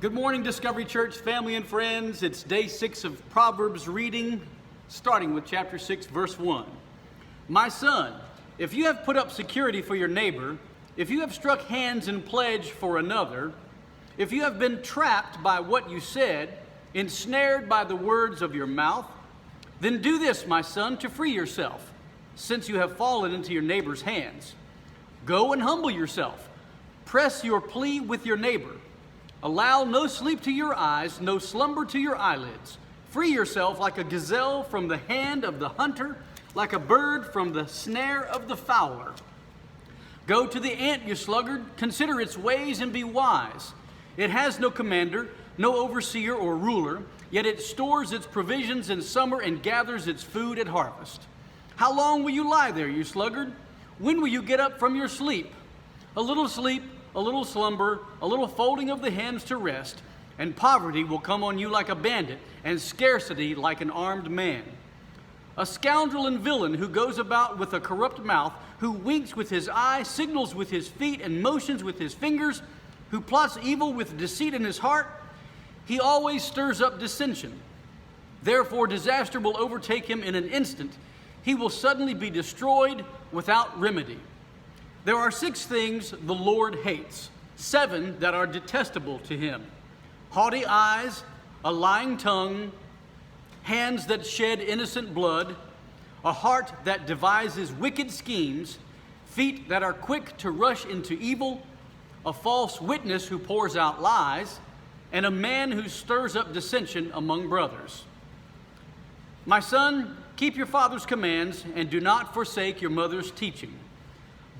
Good morning, Discovery Church family and friends. It's day 6 of Proverbs reading, starting with chapter 6, verse 1. My son, if you have put up security for your neighbor, if you have struck hands in pledge for another, if you have been trapped by what you said, ensnared by the words of your mouth, then do this, my son, to free yourself, since you have fallen into your neighbor's hands. Go and humble yourself. Press your plea with your neighbor. Allow no sleep to your eyes, no slumber to your eyelids. Free yourself like a gazelle from the hand of the hunter, like a bird from the snare of the fowler. Go to the ant, you sluggard, consider its ways and be wise. It has no commander, no overseer or ruler, yet it stores its provisions in summer and gathers its food at harvest. How long will you lie there, you sluggard? When will you get up from your sleep, a little slumber, a little folding of the hands to rest, and poverty will come on you like a bandit, and scarcity like an armed man. A scoundrel and villain who goes about with a corrupt mouth, who winks with his eye, signals with his feet, and motions with his fingers, who plots evil with deceit in his heart, he always stirs up dissension. Therefore disaster will overtake him in an instant. He will suddenly be destroyed without remedy. There are 6 things the Lord hates, 7 that are detestable to him: haughty eyes, a lying tongue, hands that shed innocent blood, a heart that devises wicked schemes, feet that are quick to rush into evil, a false witness who pours out lies, and a man who stirs up dissension among brothers. My son, keep your father's commands and do not forsake your mother's teaching.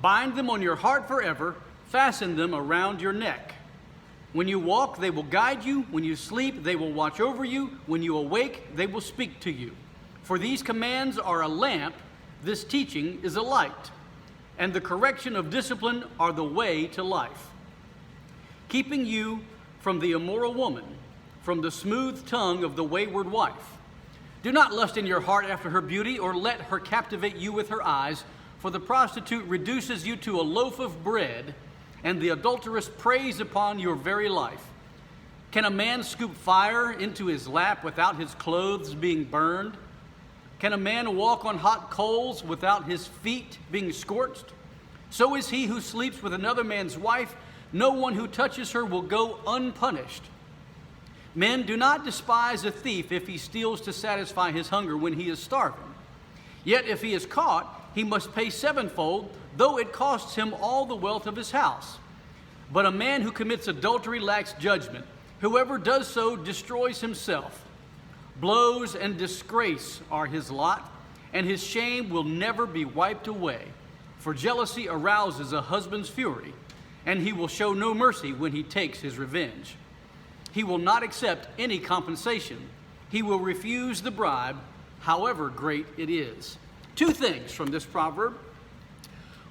Bind them on your heart forever, fasten them around your neck. When you walk, they will guide you. When you sleep, they will watch over you. When you awake, they will speak to you. For these commands are a lamp, this teaching is a light, and the correction of discipline are the way to life, keeping you from the immoral woman, from the smooth tongue of the wayward wife. Do not lust in your heart after her beauty, or let her captivate you with her eyes. For the prostitute reduces you to a loaf of bread, and the adulteress preys upon your very life. Can a man scoop fire into his lap without his clothes being burned? Can a man walk on hot coals without his feet being scorched? So is he who sleeps with another man's wife. No one who touches her will go unpunished. Men, do not despise a thief if he steals to satisfy his hunger when he is starving. Yet if he is caught, he must pay 7-fold, though it costs him all the wealth of his house. But a man who commits adultery lacks judgment. Whoever does so destroys himself. Blows and disgrace are his lot, and his shame will never be wiped away. For jealousy arouses a husband's fury, and he will show no mercy when he takes his revenge. He will not accept any compensation. He will refuse the bribe, however great it is. 2 things from this proverb.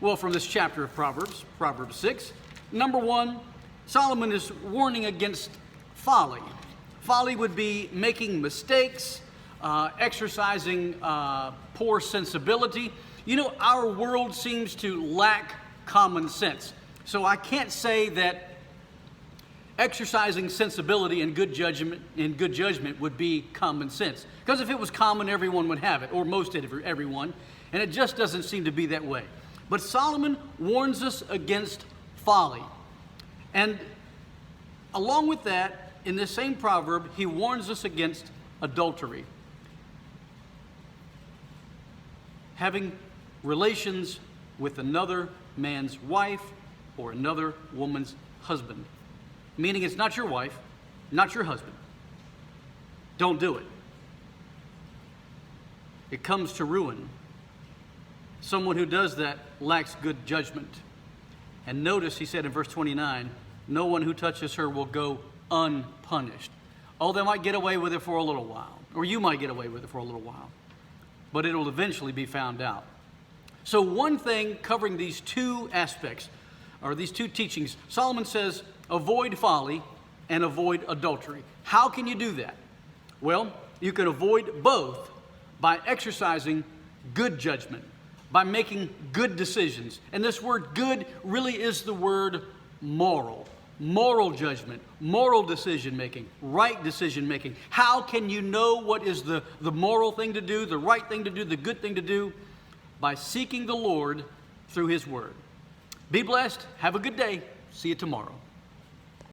Well, from this chapter of Proverbs, Proverbs 6. Number 1, Solomon is warning against folly. Folly would be making mistakes, exercising poor sensibility. You know, our world seems to lack common sense. So I can't say that exercising sensibility and good judgment would be common sense. Because if it was common, everyone would have it, or most everyone, and it just doesn't seem to be that way. But Solomon warns us against folly. And along with that, in this same proverb, he warns us against adultery. Having relations with another man's wife or another woman's husband. Meaning it's not your wife, not your husband. Don't do it. It comes to ruin. Someone who does that lacks good judgment. And notice he said in verse 29, no one who touches her will go unpunished. Oh, they might get away with it for a little while, or you might get away with it for a little while, but it'll eventually be found out. So one thing covering these 2 aspects, or these 2 teachings, Solomon says, avoid folly and avoid adultery. How can you do that? Well, you can avoid both by exercising good judgment, by making good decisions. And this word good really is the word moral. moral judgment, moral decision making, right decision making. How can you know what is the moral thing to do, the right thing to do, the good thing to do? By seeking the Lord through His Word. Be blessed. Have a good day. See you tomorrow.